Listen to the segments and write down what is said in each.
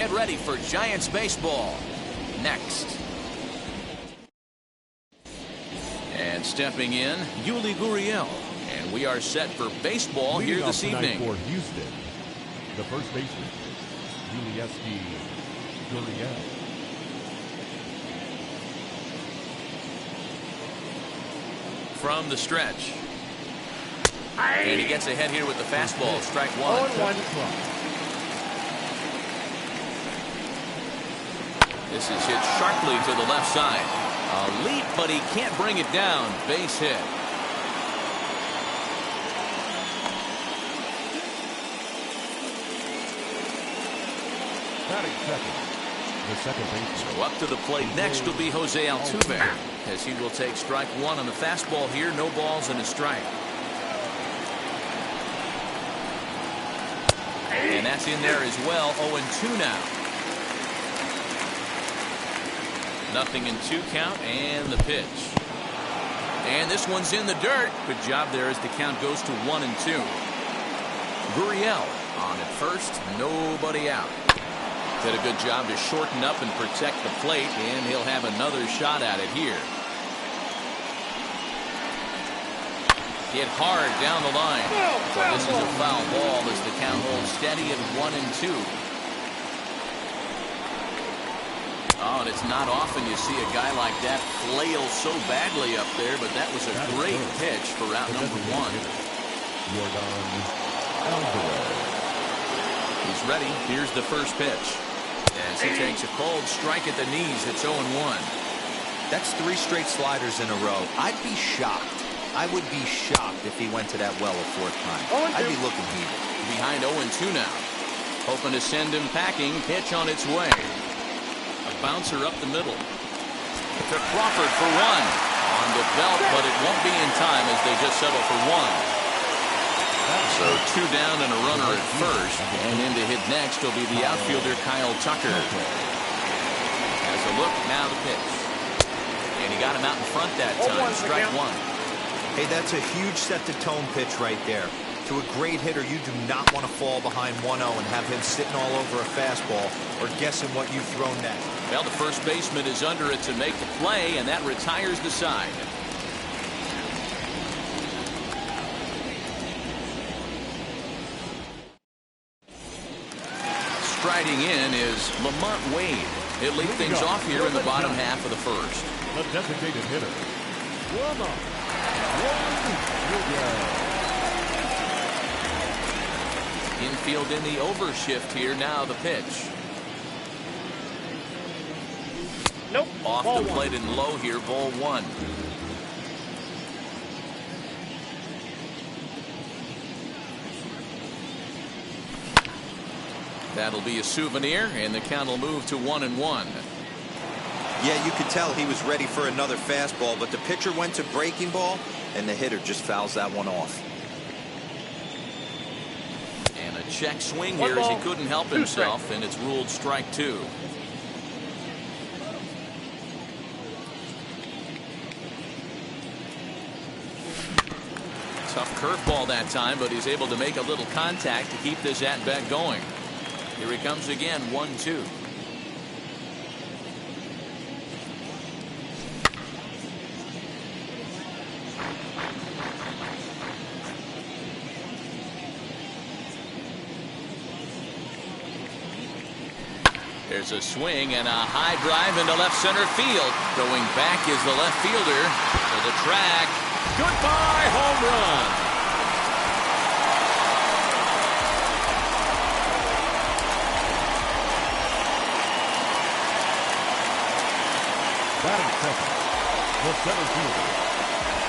Get ready for Giants baseball next. And stepping in, Yuli Gurriel. And we are set for baseball here this evening. For Houston, the first baseman, Yuli Gurriel. From the stretch. And he gets ahead here with the fastball. Strike one. This is hit sharply to the left side. A leap, but he can't bring it down. Base hit. Batting second, the second baseman. So up to the plate next will be Jose Altuve, as he will take strike one on the fastball here. No balls and a strike. And that's in there as well. 0-2 now. Nothing in 2 count, and the pitch. And this one's in the dirt. Good job there as the count goes to 1-2. Gurriel on at first, nobody out. Did a good job to shorten up and protect the plate, and he'll have another shot at it here. Hit hard down the line. So this is a foul ball as the count holds steady at 1-2. Oh, and it's not often you see a guy like that flail so badly up there, but that was a great pitch for out number 1. He's ready. Here's the first pitch. As he takes a cold strike at the knees, it's 0-1. That's 3 straight sliders in a row. I'd be shocked. I would be shocked if he went to that well a 4th time. I'd be looking heated. Behind 0-2 now. Hoping to send him packing. Pitch on its way. A bouncer up the middle. To Crawford for 1. On the belt, but it won't be in time as they just settle for 1. So 2 down and a runner at first. And in to hit next will be the outfielder Kyle Tucker. Has a look, now the pitch. And he got him out in front that time. Strike 1. Hey, that's a huge set-the-tone pitch right there. To a great hitter, you do not want to fall behind 1-0 and have him sitting all over a fastball or guessing what you've thrown next. Well, the first baseman is under it to make the play, and that retires the side. Striding in is Lamont Wade. He'll lead things off here in the bottom half of the first. The designated hitter, Infield in the overshift here. Now the pitch. Nope. Off the plate and low here. Ball 1. That'll be a souvenir, and the count will move to 1-1. Yeah, you could tell he was ready for another fastball, but the pitcher went to breaking ball, and the hitter just fouls that one off. And a check swing here as he couldn't help himself, and it's ruled strike 2. Tough curveball that time, but he's able to make a little contact to keep this at-bat going. Here he comes again, 1-2. There's a swing and a high drive into left center field. Going back is the left fielder to the track. Goodbye, home run. Batting second, the center fielder,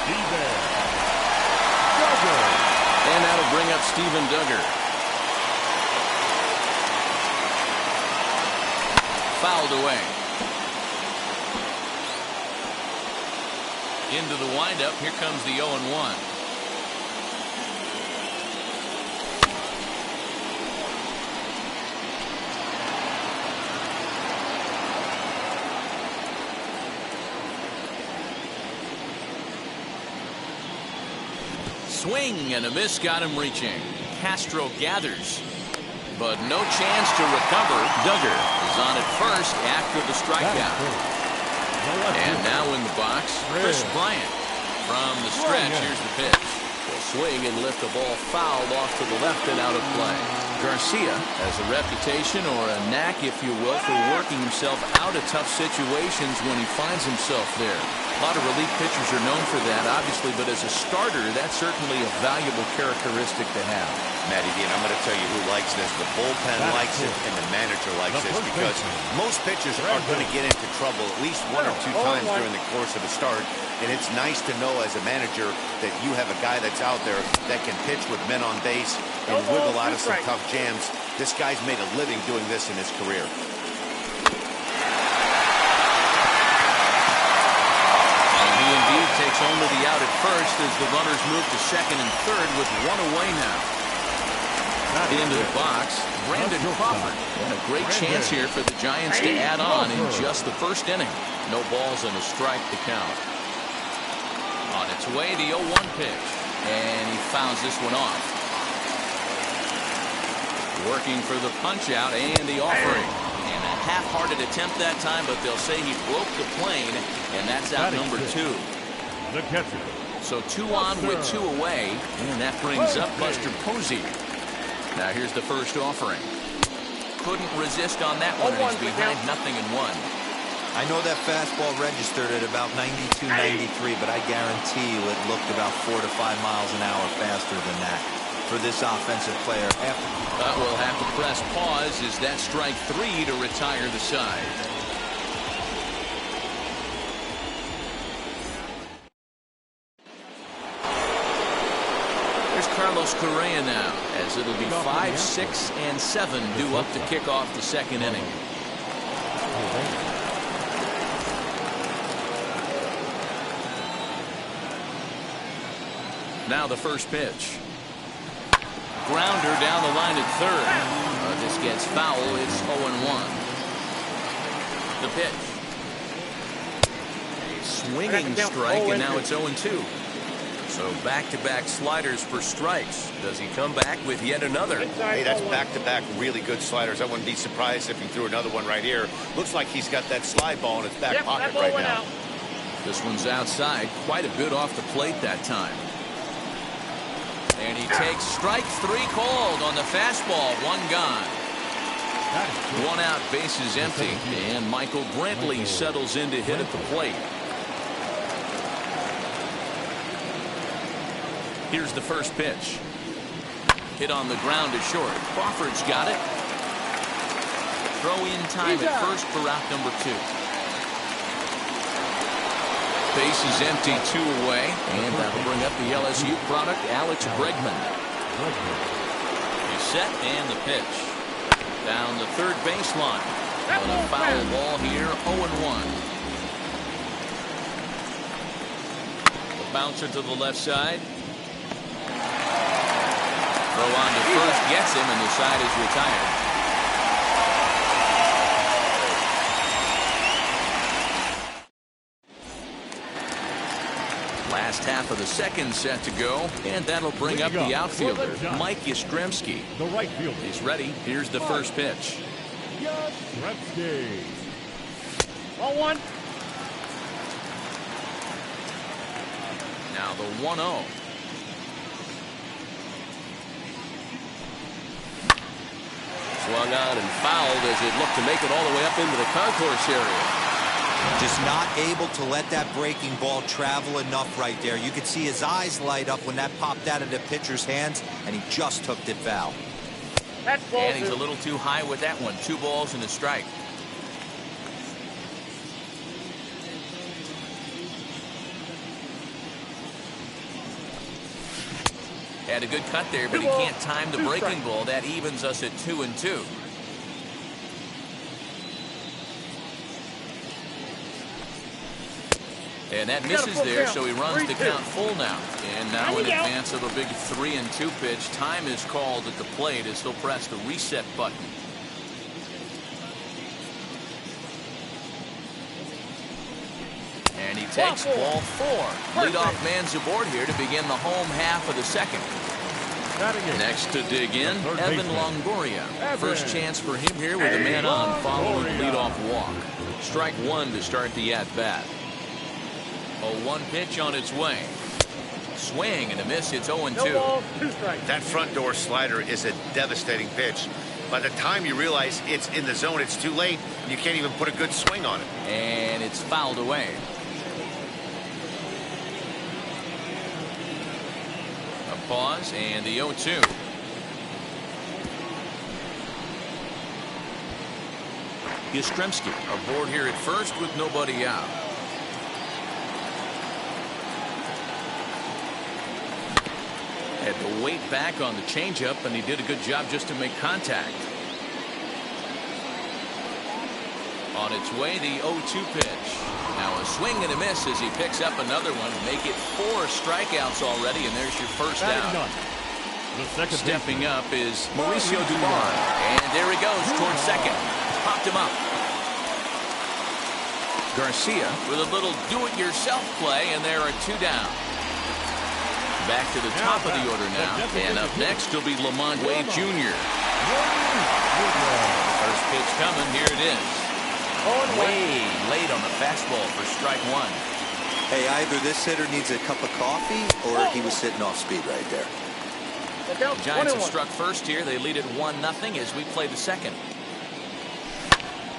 Steven Duggar. And that'll bring up Steven Duggar. Fouled away. Into the windup. Here comes the 0-1. Swing and a miss got him reaching. Castro gathers. but no chance to recover. Duggar is on at first after the strikeout. And now in the box, Chris Bryant. From the stretch, here's the pitch. Will swing and lift the ball fouled off to the left and out of play. Garcia has a reputation, or a knack, if you will, for working himself out of tough situations when he finds himself there. A lot of relief pitchers are known for that, obviously, but as a starter, that's certainly a valuable characteristic to have. Matty D, and I'm going to tell you who likes this. The bullpen likes it, and the manager likes this, because most pitchers are going to get into trouble at least 1 or 2 times during the course of a start, and it's nice to know as a manager that you have a guy that's out there that can pitch with men on base and wiggle out of some tough jams. This guy's made a living doing this in his career. Indeed takes only the out at first as the runners move to second and third with 1 away now. Into the box, Brandon Crawford. And a great chance here for the Giants to add on in just the first inning. No balls and a strike to count. On its way, the 0-1 pitch. And he fouls this one off. Working for the punch out and the offering. Half-hearted attempt that time, but they'll say he broke the plane, and that's out number 2. The catcher. So 2 on with 2 away, and that brings up Buster Posey. Now here's the first offering. Couldn't resist on that one, and he's behind 0-1. I know that fastball registered at about 92, 93, but I guarantee you it looked about 4 to 5 miles an hour faster than that for this offensive player. We'll have to press pause as that strike 3 to retire the side. Here's Carlos Correa now, as it'll be 5, 6, and 7 due up to kick off the second inning. Now the first pitch. Grounder down the line at third. This gets foul. It's 0-1. The pitch. A swinging strike, and now it's 0-2. So back-to-back sliders for strikes. Does he come back with yet another? Hey, that's back-to-back really good sliders. I wouldn't be surprised if he threw another one right here. Looks like he's got that slide ball in his back pocket right now. This one's outside. Quite a bit off the plate that time. And he takes strike 3 called on the fastball. 1 gone. 1 out, bases empty. And Michael Brantley settles in to hit at the plate. Here's the first pitch. Hit on the ground to short. Crawford's got it. Throw in time at first for out number 2. Bases empty, 2 away, and that'll bring up the LSU product, Alex Bregman. He's set, and the pitch. Down the third baseline. On a foul ball here, 0-1. The bouncer to the left side. Throw on to first, gets him, and the side is retired. Last half of the second set to go, and that'll bring up the outfielder, Mike Yastrzemski. The right fielder. He's ready. Here's the first pitch. Yastrzemski. 0-1. Now the 1-0. Swung on and fouled as it looked to make it all the way up into the concourse area. Just not able to let that breaking ball travel enough right there. You could see his eyes light up when that popped out of the pitcher's hands, and he just hooked it foul. And he's a little too high with that one. 2 balls and a strike. Had a good cut there, but he can't time the breaking ball. That evens us at 2-2. And that misses there, so he runs the count full now. And now in advance of a big 3-2 pitch, time is called at the plate as he'll press the reset button. And he takes ball 4. Leadoff man's aboard here to begin the home half of the second. Batting it. Next to dig in, Third Evan baseman. Longoria. Evan. First chance for him here with a man on following Longoria. leadoff walk. Strike one to start the at-bat. 0-1 pitch on its way. Swing and a miss. It's 0-2. No ball, 2 strikes. That front door slider is a devastating pitch. By the time you realize it's in the zone, it's too late. You can't even put a good swing on it. And it's fouled away. A pause and the 0-2. Yastrzemski aboard here at first with nobody out. Had to wait back on the changeup, and he did a good job just to make contact. On its way, the 0-2 pitch. Now a swing and a miss as he picks up another one. Make it 4 strikeouts already, and there's your first Batting out. none. The second Stepping baseman. up is Mauricio Dubon. And there he goes towards second. Popped him up. Garcia with a little do-it-yourself play, and there are 2 down. Back to the top of the order now. And up next will be Lamont Wade Jr. First pitch coming. Here it is. Way late on the fastball for strike one. Hey, either this hitter needs a cup of coffee or he was sitting off speed right there. The count, The Giants have 1-1. struck first here. They lead it 1-0 as we play the second.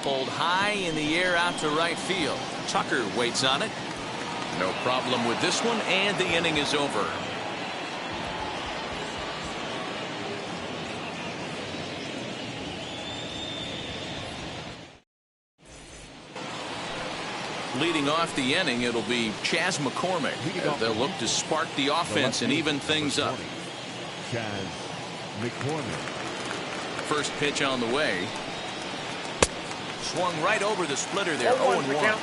Pulled high in the air out to right field. Tucker waits on it. No problem with this one, and the inning is over. Leading off the inning, it'll be Chas McCormick. They'll look to spark the offense and even things up. Chas McCormick. First pitch on the way. Swung right over the splitter there. 0-1 the 0-1. count.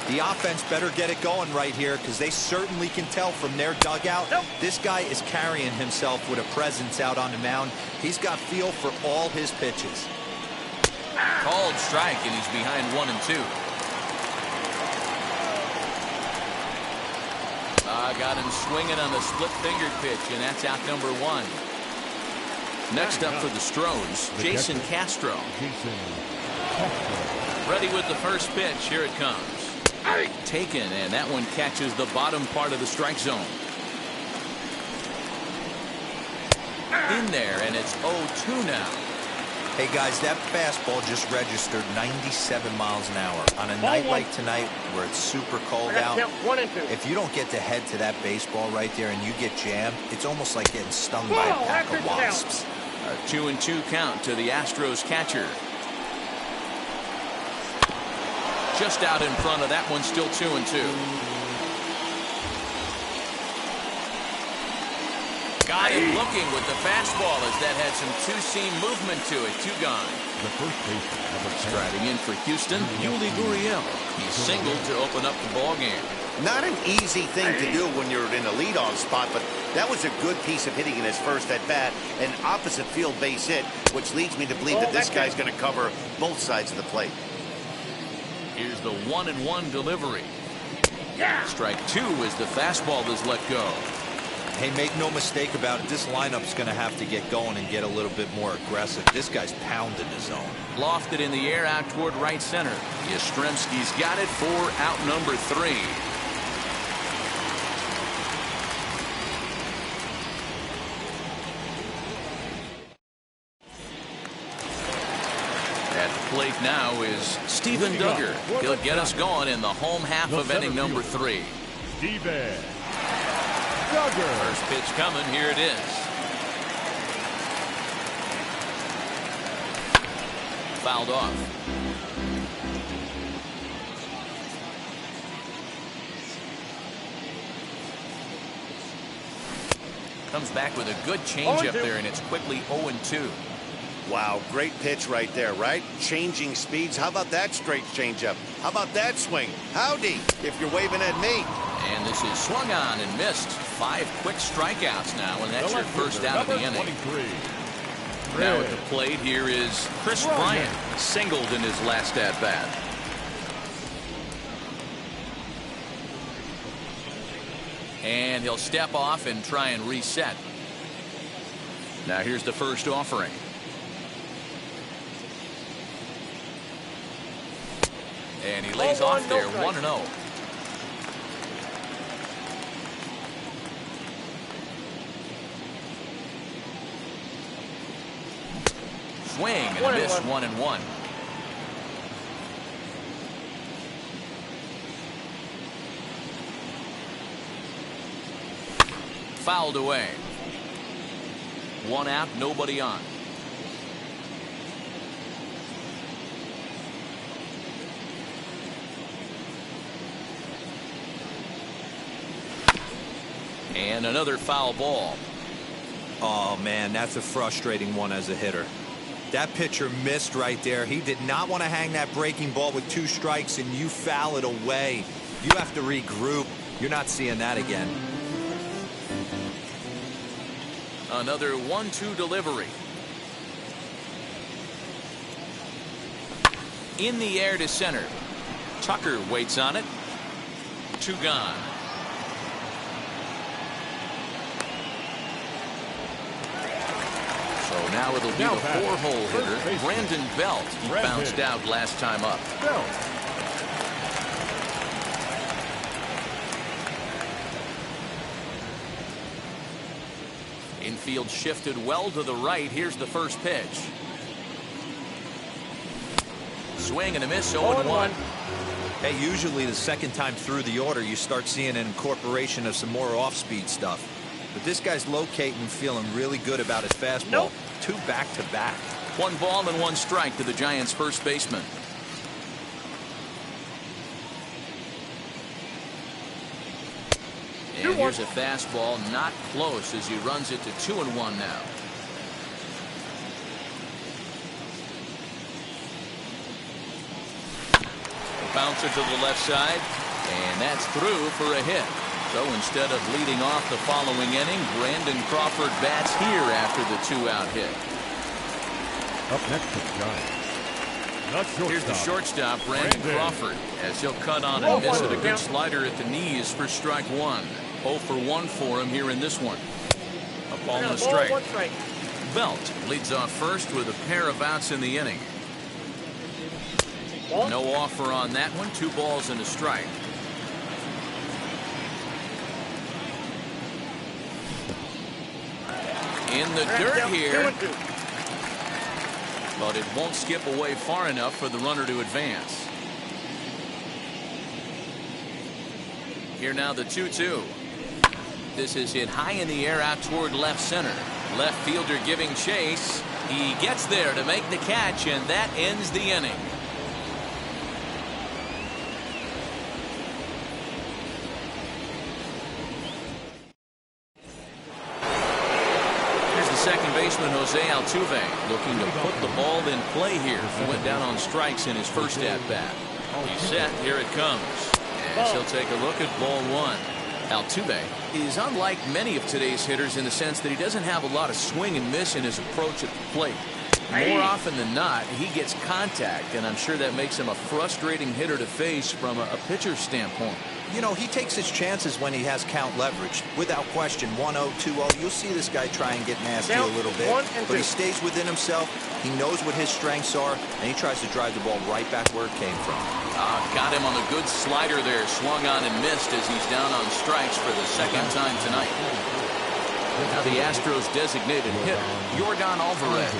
The offense better get it going right here because they certainly can tell from their dugout. Nope. This guy is carrying himself with a presence out on the mound. He's got feel for all his pitches. Called strike, and he's behind 1-2. Got him swinging on the split finger pitch, and that's out number 1. Next up for the Stros, Jason Castro. Jason Castro. Ready with the first pitch. Here it comes. Taken, and that one catches the bottom part of the strike zone. In there, and it's 0-2 now. Hey, guys, that fastball just registered 97 miles an hour. On a night like tonight where it's super cold I got out, the count, 1 and 2. if you don't get to head to that baseball right there and you get jammed, it's almost like getting stung by a Whoa, pack that's of it down. wasps. A 2-2 count to the Astros catcher. Just out in front of that one, still 2-2. Got him looking with the fastball as that had some two-seam movement to it. 2 gone. The first baseman, number 10. Striding in for Houston, Yuli Gurriel. He singled to open up the ball game. Not an easy thing to do when you're in a leadoff spot, but that was a good piece of hitting in his first at-bat, an opposite field base hit, which leads me to believe that this guy's going to cover both sides of the plate. Here's the 1-1 delivery. Strike 2 as the fastball is let go. Hey, make no mistake about it, this lineup's going to have to get going and get a little bit more aggressive. This guy's pounding the zone. Lofted in the air out toward right center. Yastrzemski's got it for out number 3. At the plate now is Steven Duggar. He'll get us going in the home half of inning number 3. Steven Duggar. First pitch coming. Here it is. Fouled off. Comes back with a good changeup there, and it's quickly 0-2. Wow, great pitch right there, right? Changing speeds. How about that straight changeup? How about that swing? Howdy, if you're waving at me. And this is swung on and missed. 5 quick strikeouts now, and that's your first out of the inning. 23. Now at the plate, here is Chris Bryant, singled in his last at-bat. And he'll step off and try and reset. Now here's the first offering. And he lays off there, 1-0. Swing and a miss, 1-1. Fouled away. One out, nobody on. And another foul ball. Oh, man, that's a frustrating one as a hitter. That pitcher missed right there. He did not want to hang that breaking ball with 2 strikes, and you foul it away. You have to regroup. You're not seeing that again. Another 1-2 delivery. In the air to center. Tucker waits on it. 2 gone. So now it'll be the 4-hole hitter, Brandon Belt. He bounced out last time up. Infield shifted well to the right. Here's the first pitch. Swing and a miss, 0-1. Hey, usually the second time through the order, you start seeing an incorporation of some more off-speed stuff. But this guy's locating and feeling really good about his fastball. Nope. 2 back-to-back. 1 ball and 1 strike to the Giants' first baseman. And here's a fastball not close as he runs it to 2-1 now. Bouncer to the left side, and that's through for a hit. So instead of leading off the following inning, Brandon Crawford bats here after the 2-out hit. Up next to the Giants. Here's the shortstop, Brandon Crawford, as he'll cut on and miss it. A good slider at the knees for strike 1. 0 for 1 for him here in this one. A ball and a strike. Belt leads off first with a pair of outs in the inning. No offer on that one. 2 balls and a strike. In the dirt here. But it won't skip away far enough for the runner to advance. Here now the 2-2. This is hit high in the air out toward left center. Left fielder giving chase. He gets there to make the catch, and that ends the inning. Here's the second baseman, Jose Altuve, looking to put the ball in play here. He went down on strikes in his first at-bat. He's set. Here it comes. As he'll take a look at ball 1. Altuve is unlike many of today's hitters in the sense that he doesn't have a lot of swing and miss in his approach at the plate. More often than not, he gets contact, and I'm sure that makes him a frustrating hitter to face from a pitcher's standpoint. You know, he takes his chances when he has count leverage. Without question, 1-0, 2-0. You'll see this guy try and get nasty a little bit. But he stays within himself. He knows what his strengths are, and he tries to drive the ball right back where it came from. Got him on a good slider there. Swung on and missed as he's down on strikes for the second time tonight. Now the Astros' designated hitter, Yordan Alvarez,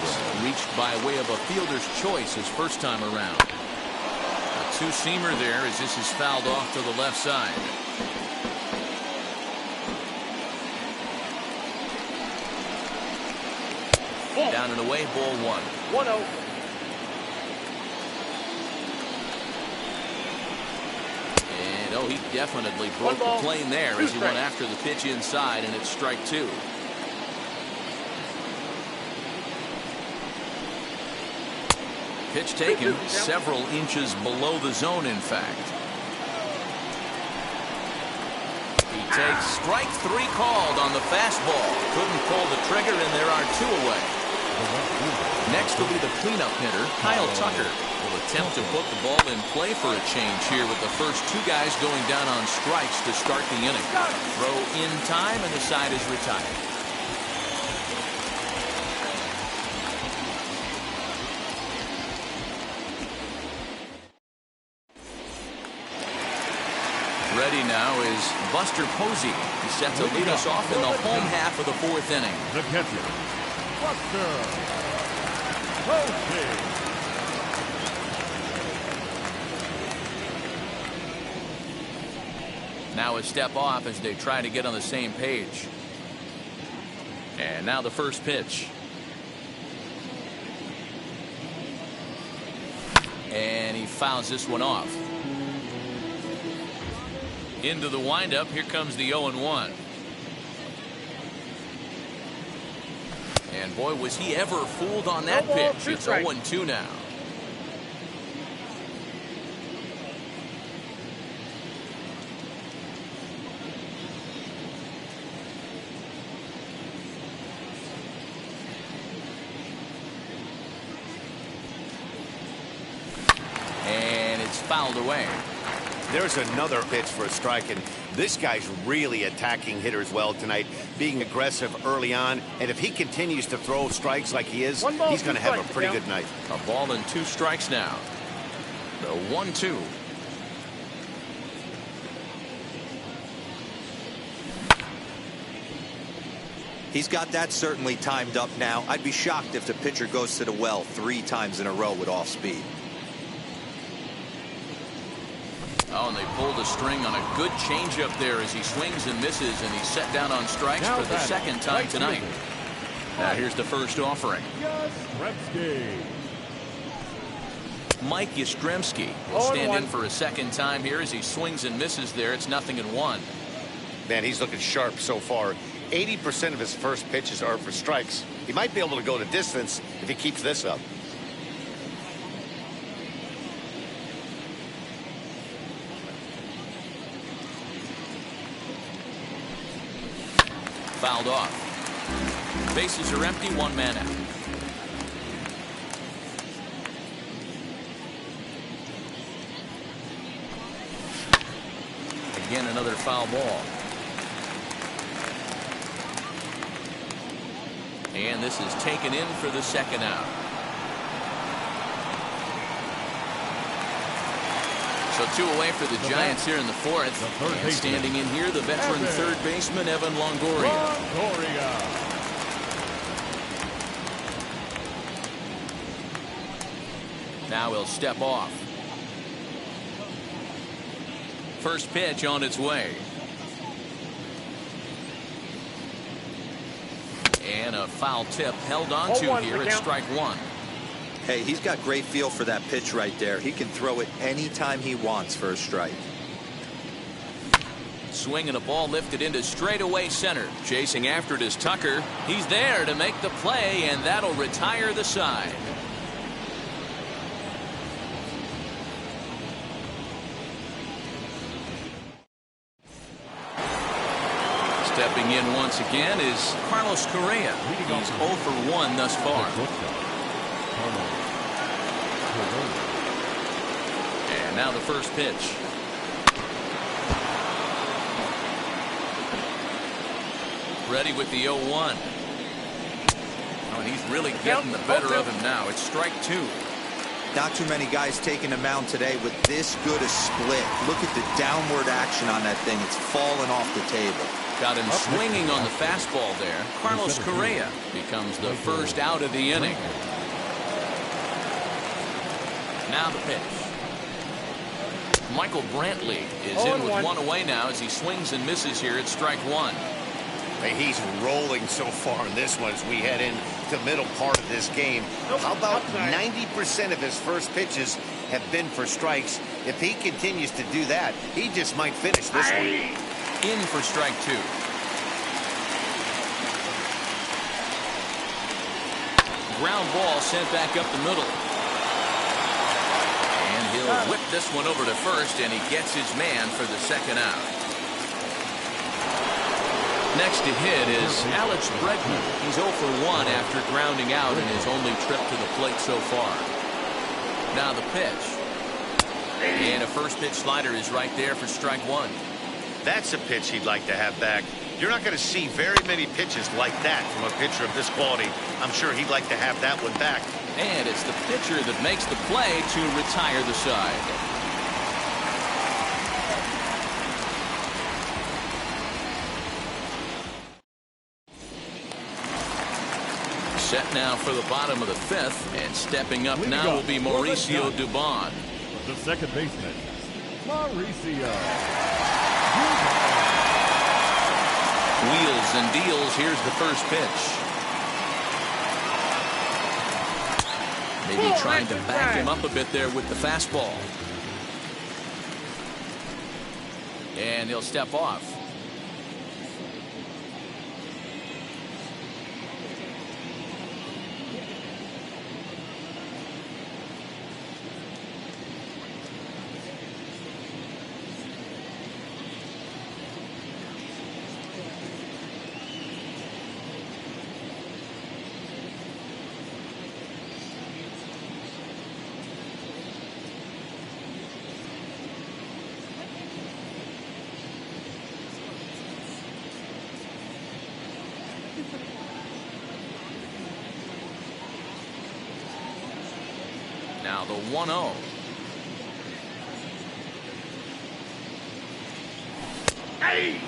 reached by way of a fielder's choice his first time around. A 2-seamer there as this is fouled off to the left side. Down and away, ball 1. 1-0. And he definitely broke the plane there as he went after the pitch inside, and it's strike 2. Pitch taken several inches below the zone, in fact. He takes strike 3 called on the fastball. Couldn't pull the trigger, and there are 2 away. Next will be the cleanup hitter, Kyle Tucker. Will attempt to put the ball in play for a change here with the first 2 guys going down on strikes to start the inning. Throw in time, and the side is retired. ready now is Buster Posey. He's set to lead us off in the home half of the fourth inning. The catcher, Buster Posey. Now a step off as they try to get on the same page. And now the first pitch. And he fouls this one off. Into the windup. Here comes the 0-1. And boy, was he ever fooled on that pitch. It's 0-2 now. Fouled away. There's another pitch for a strike, and this guy's really attacking hitters well tonight, being aggressive early on, and if he continues to throw strikes like he is, he's going to have a pretty good night. A ball and 2 strikes now. The 1-2. He's got that certainly timed up now. I'd be shocked if the pitcher goes to the well 3 times in a row with off speed. Oh, and they pulled a string on a good changeup there as he swings and misses, and he's set down on strikes for the second time tonight. Now here's the first offering. Mike Yastrzemski will stand in for a second time here as he swings and misses there. It's 0-1. Man, he's looking sharp so far. 80% of his first pitches are for strikes. He might be able to go the distance if he keeps this up. Fouled off. Bases are empty, 1 man out. Again, another foul ball. And this is taken in for the second out. So 2 away for the Giants here in the fourth. And standing in here, the veteran third baseman, Evan Longoria. Now he'll step off. First pitch on its way. And a foul tip held on to here at strike 1. Hey, he's got great feel for that pitch right there. He can throw it anytime he wants for a strike. Swinging a ball lifted into straightaway center. Chasing after it is Tucker. He's there to make the play, and that'll retire the side. Stepping in once again is Carlos Correa. He's 0 for 1 thus far. And now the first pitch. Ready with the 0-1. Oh, and he's really getting the better of him now. It's strike 2. Not too many guys taking the mound today with this good a split. Look at the downward action on that thing. It's falling off the table. Got him swinging on the fastball there. Carlos Correa becomes the first out of the inning. Now the pitch. Michael Brantley is in with 1 away now as he swings and misses here at strike 1. Hey, he's rolling so far in this one as we head into the middle part of this game. How about 90% of his first pitches have been for strikes? If he continues to do that, he just might finish this one. In for strike 2. Ground ball sent back up the middle. And he'll whip this one over to first, and he gets his man for the second out. Next to hit is Alex Bregman. He's 0 for 1 after grounding out in his only trip to the plate so far. Now the pitch. And a first pitch slider is right there for strike 1. That's a pitch he'd like to have back. You're not going to see very many pitches like that from a pitcher of this quality. I'm sure he'd like to have that one back. And it's the pitcher that makes the play to retire the side. Set now for the bottom of the fifth, and stepping up now will be Mauricio Dubon. The second baseman, Mauricio. Wheels and deals. Here's the first pitch. Maybe trying to back him up a bit there with the fastball. And he'll step off. Now the 1-0. Hey!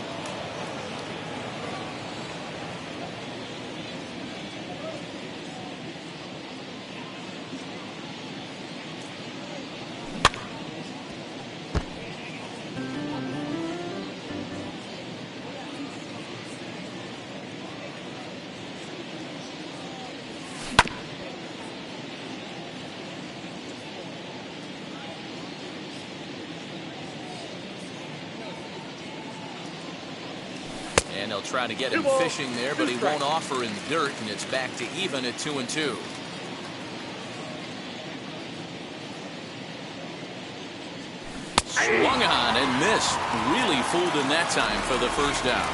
And he'll try to get him fishing there, but he won't offer in the dirt, and it's back to even at 2-2. Swung on and missed. Really fooled him that time for the first out.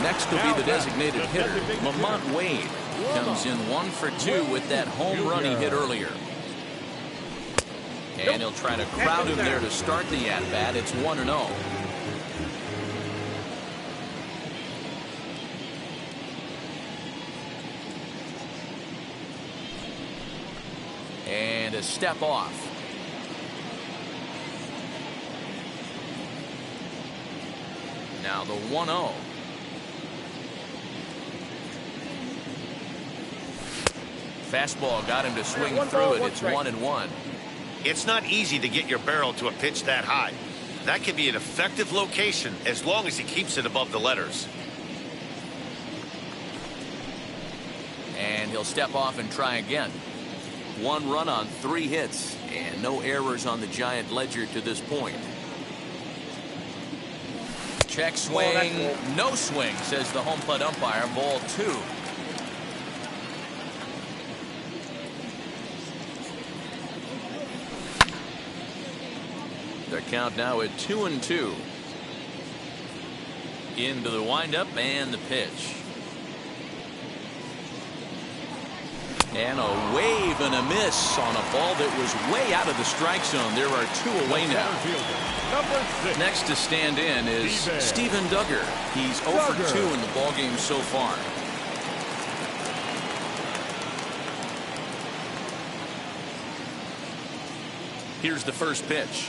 Next will be the designated hitter, Lamont Wade. Comes in 1 for 2 with that home run he hit earlier. And he'll try to crowd him there to start the at-bat. It's 1-0. And a step off. Now the 1-0. Fastball got him to swing through it. It's 1-1. It's not easy to get your barrel to a pitch that high. That can be an effective location as long as he keeps it above the letters. And he'll step off and try again. 1 run on 3 hits, and no errors on the Giant ledger to this point. Check swing, no swing, says the home plate umpire. Ball 2. The count now at 2-2. Into the windup and the pitch. And a wave and a miss on a ball that was way out of the strike zone. There are 2 away now. Next to stand in is Steven Duggar. He's 0 for 2 in the ballgame so far. Here's the first pitch.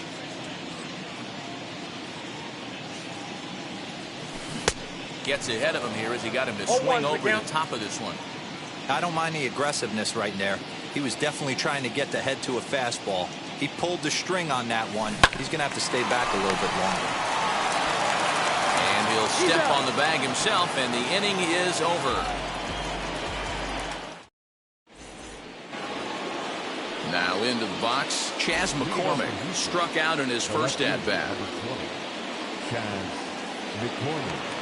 Gets ahead of him here as he got him to swing over the top of this one. I don't mind the aggressiveness right there. He was definitely trying to get the head to a fastball. He pulled the string on that one. He's going to have to stay back a little bit longer. And he'll step on the bag himself, and the inning is over. Now into the box, Chas McCormick, who struck out in his first at-bat. Chas McCormick.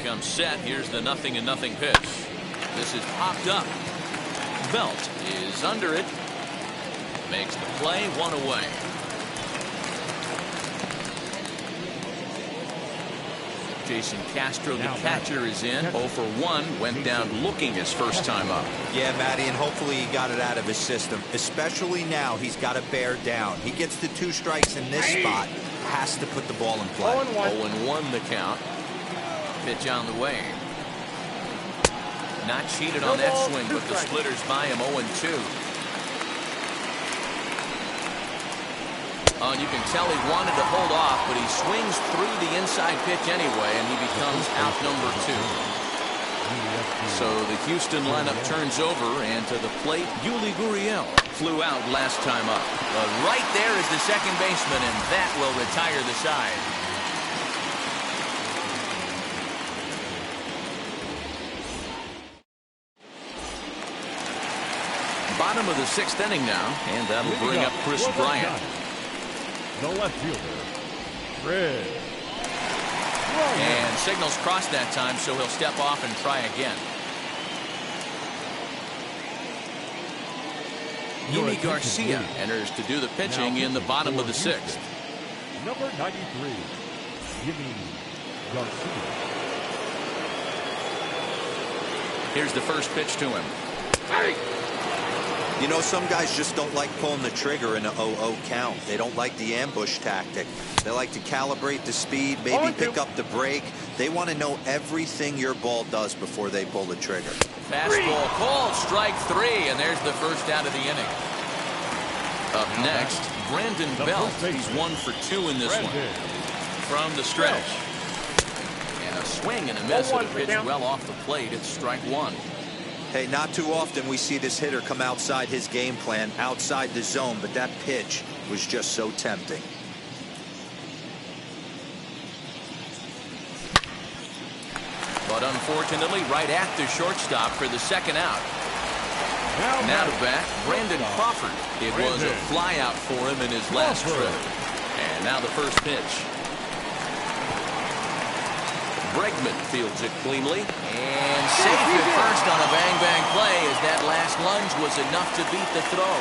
Comes set. Here's the 0-0 pitch. This is popped up. Belt is under it. Makes the play, 1 away. Jason Castro, the catcher, is in. 0 for 1. Went down looking his first time up. Yeah, Matty, and hopefully he got it out of his system. Especially now, he's got to bear down. He gets the 2 strikes in this spot. Has to put the ball in play. 0-1 the count. Pitch on the way. Not cheated on that swing, but the splitters by him. 0-2. You can tell he wanted to hold off, but he swings through the inside pitch anyway, and he becomes out number 2. So the Houston lineup turns over, and to the plate, Yuli Gurriel flew out last time up. But right there is the second baseman, and that will retire the side. Bottom of the 6th inning now, and that'll bring up Chris Bryant. The left fielder, Fred. And signals crossed that time, so he'll step off and try again. Yimi Garcia enters to do the pitching in the bottom of the 6th. Number 93, Yimi Garcia. Here's the first pitch to him. You know, some guys just don't like pulling the trigger in an 0-0 count. They don't like the ambush tactic. They like to calibrate the speed, maybe pick up the break. They want to know everything your ball does before they pull the trigger. Fastball called, strike 3, and there's the first out of the inning. Up next, Brandon Belt. He's 1 for 2 in this one. From the stretch. And a swing and a miss at a pitch well off the plate. It's strike 1. Hey, not too often we see this hitter come outside his game plan, outside the zone, but that pitch was just so tempting. But unfortunately, right at the shortstop for the second out. Now to bat, Brandon Crawford. It was a fly out for him in his last trip. And now the first pitch. Bregman fields it cleanly and safe at first on a bang-bang play as that last lunge was enough to beat the throw.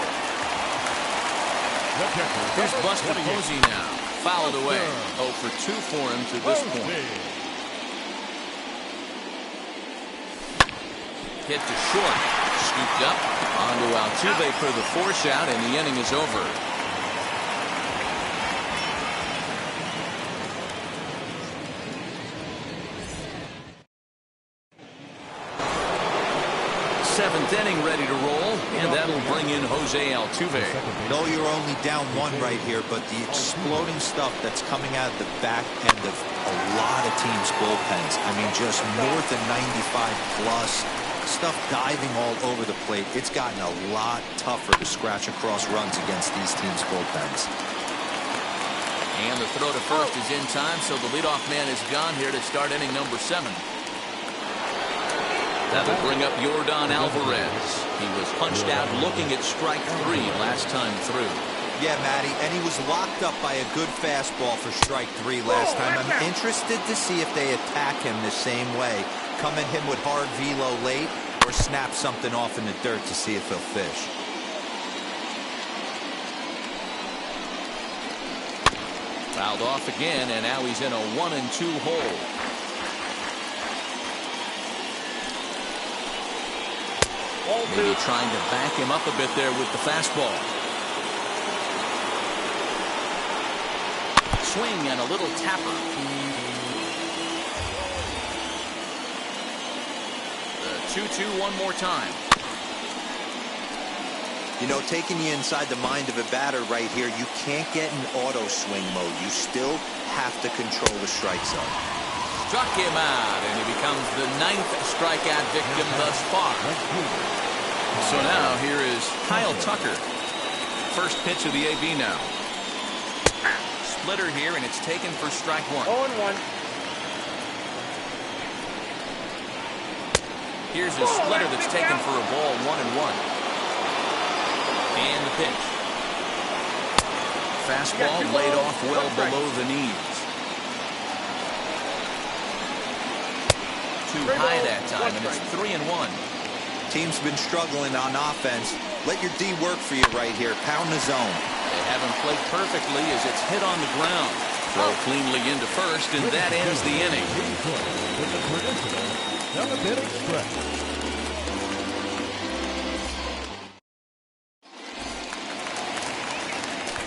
Here's Buster Posey now. Fouled away. 0 for 2 for him to this point. Hit to short. Scooped up. Onto Altuve for the force out, and the inning is over. 7th inning ready to roll, and that'll bring in Jose Altuve. No, you're only down 1 right here, but the exploding stuff that's coming out of the back end of a lot of teams' bullpens. I mean, just north of 95 plus. Stuff diving all over the plate. It's gotten a lot tougher to scratch across runs against these teams' bullpens. And the throw to first is in time, so the leadoff man is gone here to start inning number 7. That'll bring up Yordan Alvarez. He was punched out looking at strike 3 last time through. Yeah, Matty, and he was locked up by a good fastball for strike 3 last time. I'm interested to see if they attack him the same way. Come at him with hard velo late or snap something off in the dirt to see if he'll fish. Fouled off again, and now he's in a 1-2 hole. Maybe trying to back him up a bit there with the fastball. Swing and a little tapper. The 2-2 one more time. You know, taking you inside the mind of a batter right here, you can't get in auto swing mode. You still have to control the strike zone. Struck him out, and he becomes the 9th strikeout victim thus far. So now here is Kyle Tucker. First pitch of the AB now. Splitter here, and it's taken for strike 1. 0-1. Here's a splitter that's taken for a ball, 1-1. And the pitch. Fastball laid off well below the knees. Too high that time, and it's 3-1. Team's been struggling on offense. Let your D work for you right here. Pound the zone. They haven't played perfectly as it's hit on the ground. Throw cleanly into first, and that ends the inning.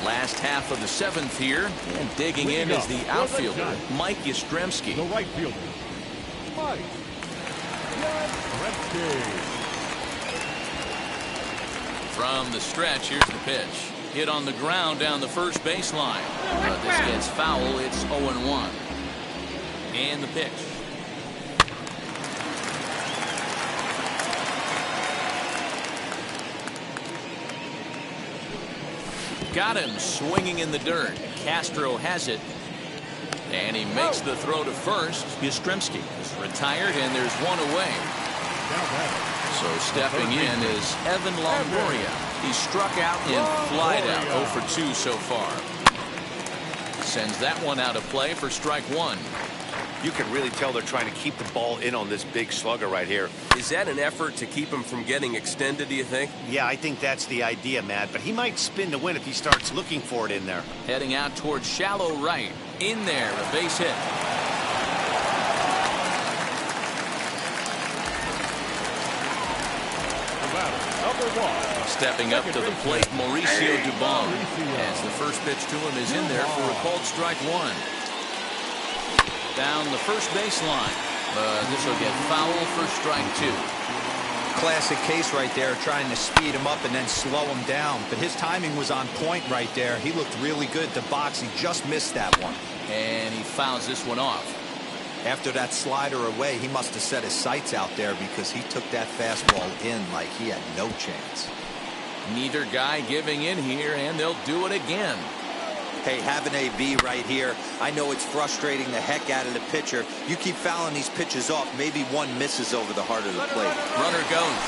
Last half of the 7th here, and digging in is the outfielder, Mike Yastrzemski. The right fielder, Mike Yastrzemski. From the stretch, here's the pitch. Hit on the ground down the first baseline. But this gets foul. It's 0-1. And the pitch. Got him swinging in the dirt. Castro has it. And he makes the throw to first. Yastrzemski is retired, and there's one away. So stepping in is Evan Longoria. He struck out and flied out. 0 for 2 so far. Sends that one out of play for strike one. You can really tell they're trying to keep the ball in on this big slugger right here. Is that an effort to keep him from getting extended, do you think? Yeah, I think that's the idea, Matt. But he might spin to win if he starts looking for it in there. Heading out towards shallow right. In there, a base hit. Number 1. Stepping up to the plate, Mauricio Dubon. As the first pitch to him is in there for a called strike one. Down the first baseline. This will get foul for strike two. Classic case right there, trying to speed him up and then slow him down. But his timing was on point right there. He looked really good at the box. He just missed that one. And he fouls this one off. After that slider away, he must have set his sights out there because he took that fastball in like he had no chance. Neither guy giving in here, and they'll do it again. Hey, have an AB right here. I know it's frustrating the heck out of the pitcher. You keep fouling these pitches off, maybe one misses over the heart of the plate. Runner goes.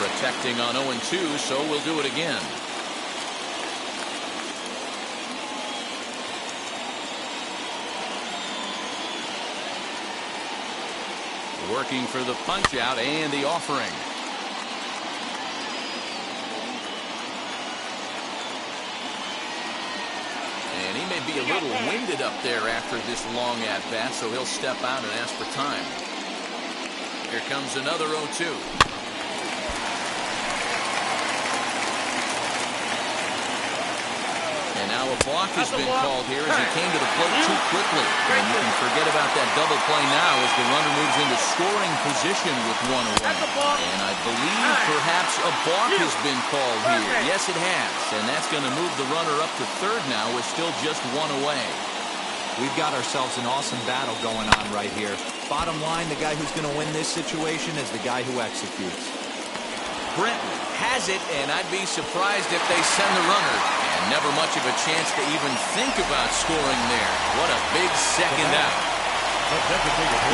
Protecting on 0-2, so we'll do it again. Working for the punch out and the offering. And he may be a little winded up there after this long at-bat, so he'll step out and ask for time. Here comes another 0-2. And now a balk has been called here as he came to the plate too quickly. And you can forget about that double play now as the runner moves into scoring position with one away. And I believe perhaps a balk has been called here. Yes, it has. And that's going to move the runner up to third now with still just one away. We've got ourselves an awesome battle going on right here. Bottom line, the guy who's going to win this situation is the guy who executes. Bregman has it, and I'd be surprised if they send the runner. And never much of a chance to even think about scoring there. What a big second out.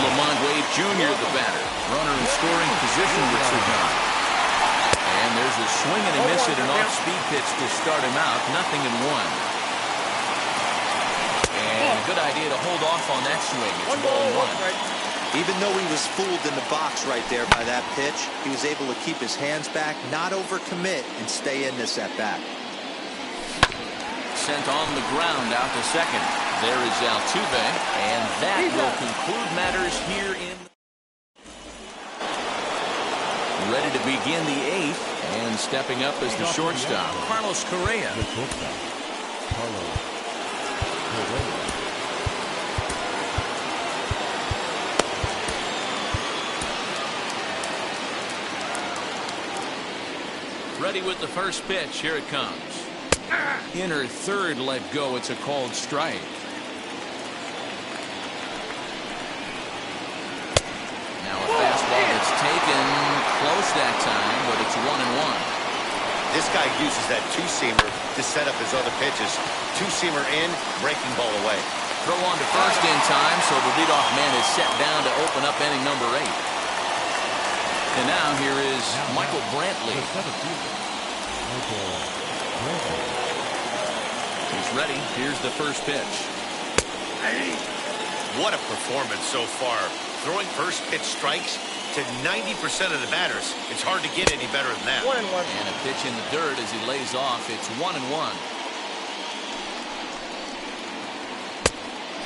Lamont Wade Jr., the batter. Runner in scoring position with Sudan. And there's a swing and a miss at an off-speed pitch to start him out. 0-1. And a good idea to hold off on that swing. It's 1-1. Even though he was fooled in the box right there by that pitch, he was able to keep his hands back, not overcommit, and stay in this at-bat. Sent on the ground out to second. There is Altuve, and that will conclude matters here in. Ready to begin the eighth, and stepping up as the shortstop, Carlos Correa. Ready with the first pitch. Here it comes. Inner third let go. It's a called strike. Now a fastball that's taken close that time, but it's 1-1. This guy uses that two-seamer to set up his other pitches. Two-seamer in, breaking ball away. Throw on to first in time, so the leadoff man is set down to open up inning number 8. And now here is Michael Brantley. He's ready. Here's the first pitch. What a performance so far. Throwing first pitch strikes to 90% of the batters. It's hard to get any better than that. 1-1. And a pitch in the dirt as he lays off. It's 1-1.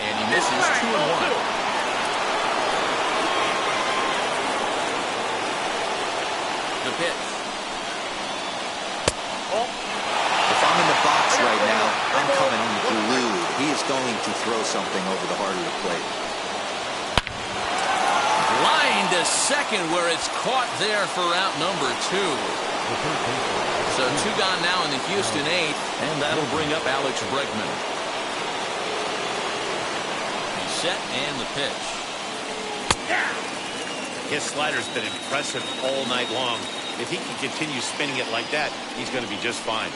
And he misses 2-1. The pitch. If I'm in the box right now, I'm coming glued. He is going to throw something over the heart of the plate. Line to to second where it's caught there for out number 2. So 2 gone now in the Houston 8th, and that'll bring up Alex Bregman. He's set and the pitch. His slider's been impressive all night long. If he can continue spinning it like that, he's going to be just fine.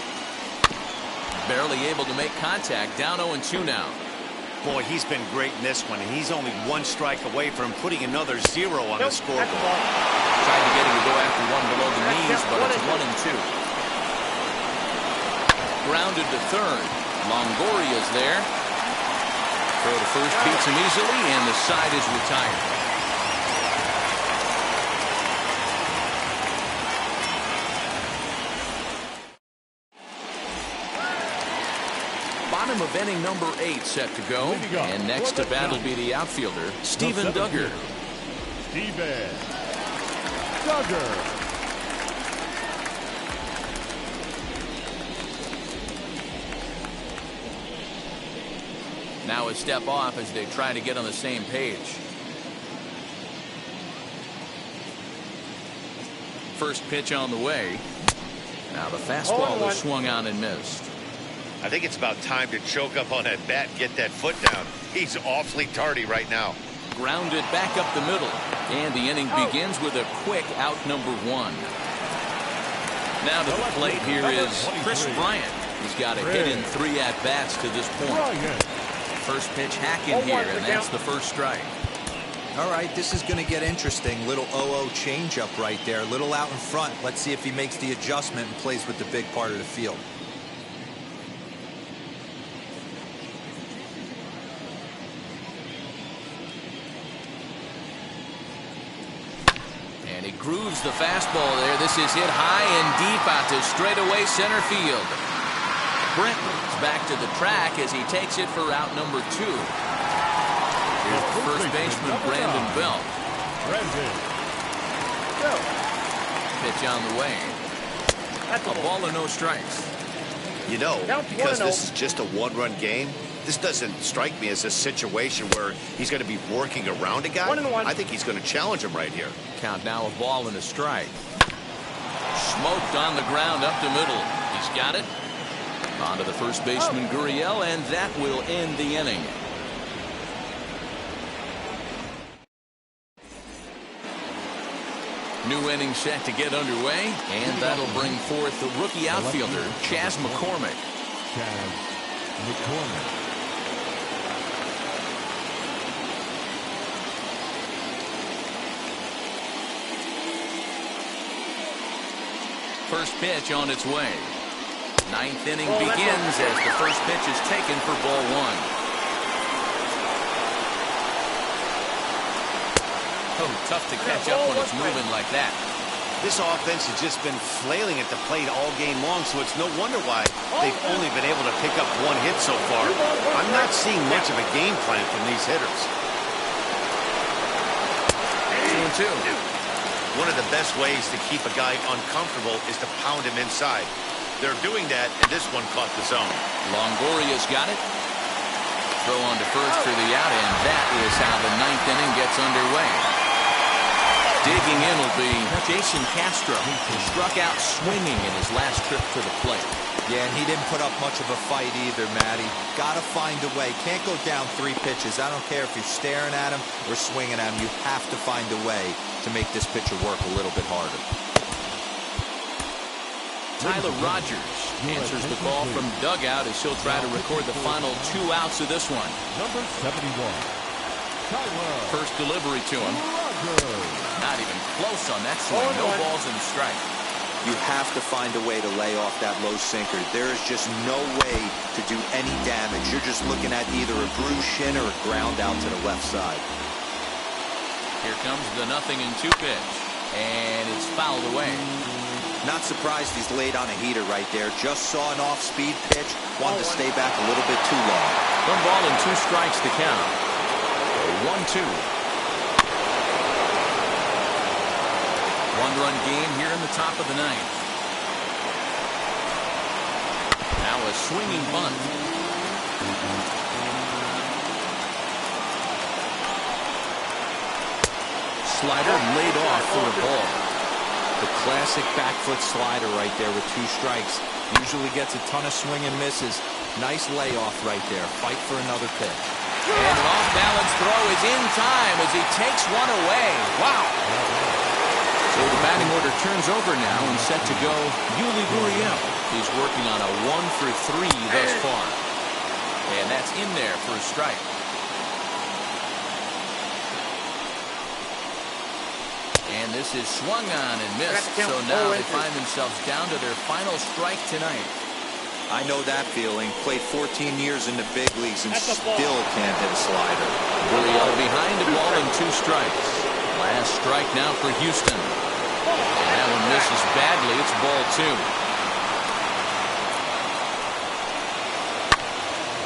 Barely able to make contact. Down 0-2 now. Boy, he's been great in this one, and he's only 1 strike away from putting another 0 on the scoreboard. Tried to get him to go after one below the knees, but it's 1-2. Grounded to third. Longoria's there. Throw to first beats him easily, and the side is retired. Bottom of inning number 8 set to go. And next to bat will be the outfielder, Steven Duggar. Steven Duggar. Now a step off as they try to get on the same page. First pitch on the way. Now the fastball was swung on and missed. I think it's about time to choke up on that bat and get that foot down. He's awfully tardy right now. Grounded back up the middle. And the inning begins with a quick out number 1. Now to the plate here is Chris Bryant. He's got a hit in 3 at-bats to this point. First pitch hacking here, and that's the first strike. All right, this is going to get interesting. Little 0-0 changeup right there. Little out in front. Let's see if he makes the adjustment and plays with the big part of the field. And he grooves the fastball there. This is hit high and deep out to straightaway center field. Bregman's back to the track as he takes it for out number 2. Here's the first baseman, Brandon Belt. Pitch on the way. A ball and no strikes. You know, because this is just a 1-run game, this doesn't strike me as a situation where he's going to be working around a guy. 1-1. I think he's going to challenge him right here. Count now a ball and a strike. Smoked on the ground up the middle. He's got it. On to the first baseman, Gurriel, and that will end the inning. New inning set to get underway, and that'll bring forth the rookie outfielder, Chas McCormick. First pitch on its way. 9th inning begins as the first pitch is taken for ball 1. Oh, tough to catch up when it's moving like that. This offense has just been flailing at the plate all game long, so it's no wonder why they've only been able to pick up 1 hit so far. I'm not seeing much of a game plan from these hitters. 2-2. One of the best ways to keep a guy uncomfortable is to pound him inside. They're doing that, and this one caught the zone. Longoria's got it. Throw on to first for the out, and that is how the 9th inning gets underway. Digging in will be Jason Castro, who struck out swinging in his last trip to the plate. Yeah, and he didn't put up much of a fight either, Matty. Got to find a way. Can't go down 3 pitches. I don't care if you're staring at him or swinging at him. You have to find a way to make this pitcher work a little bit harder. Tyler Rogers answers the call from dugout as he'll try to record the final 2 outs of this one. Number 71. Tyler. First delivery to him. Not even close on that swing. No balls and a strike. You have to find a way to lay off that low sinker. There is just no way to do any damage. You're just looking at either a bruised shin or a ground out to the left side. Here comes the 0-2 pitch. And it's fouled away. Not surprised he's laid on a heater right there. Just saw an off-speed pitch. Wanted to stay back a little bit too long. 1 ball and 2 strikes to count. 1-2. 1-run game here in the top of the 9th. Now a swinging bunt. slider laid off for a ball. The classic back foot slider right there with 2 strikes. Usually gets a ton of swing and misses. Nice layoff right there. Fight for another pitch. And an off-balance throw is in time as he takes one away. Wow. So the batting order turns over now and set to go Yuli Gurriel. He's working on a 1-for-3 thus far. And that's in there for a strike. And this is swung on and missed. So now they find themselves down to their final strike tonight. I know that feeling. Played 14 years in the big leagues and still can't hit a slider. Gurriel behind the ball and 2 strikes. Last strike now for Houston. And that one misses badly. It's ball 2.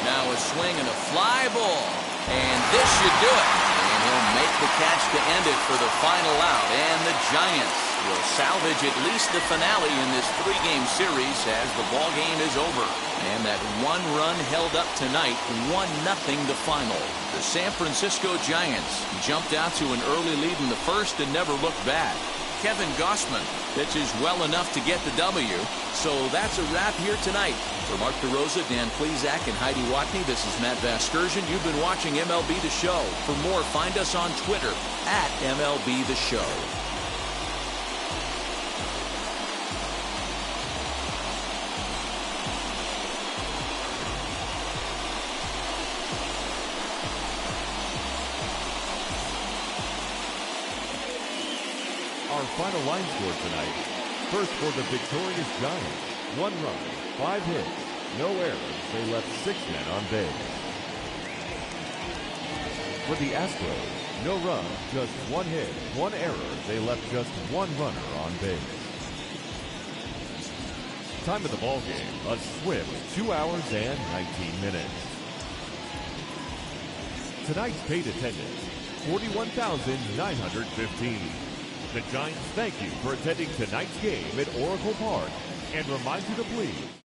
Now a swing and a fly ball. And this should do it. And he'll make the catch to end it for the final out. And the Giants will salvage at least the finale in this 3-game series as the ball game is over. And that 1 run held up tonight, 1-0 the final. The San Francisco Giants jumped out to an early lead in the first and never looked back. Kevin Gausman pitches well enough to get the W. So that's a wrap here tonight. For Mark DeRosa, Dan Plesac, and Heidi Watney, this is Matt Vasgersian. You've been watching MLB The Show. For more, find us on Twitter at MLB The Show. Our final line score tonight. First for the victorious Giants. 1 run, 5 hits, no errors. They left 6 men on base. For the Astros, no run, just 1 hit, 1 error. They left just 1 runner on base. Time of the ball game, a swift 2 hours and 19 minutes. Tonight's paid attendance, 41,915. The Giants thank you for attending tonight's game at Oracle Park and remind you to please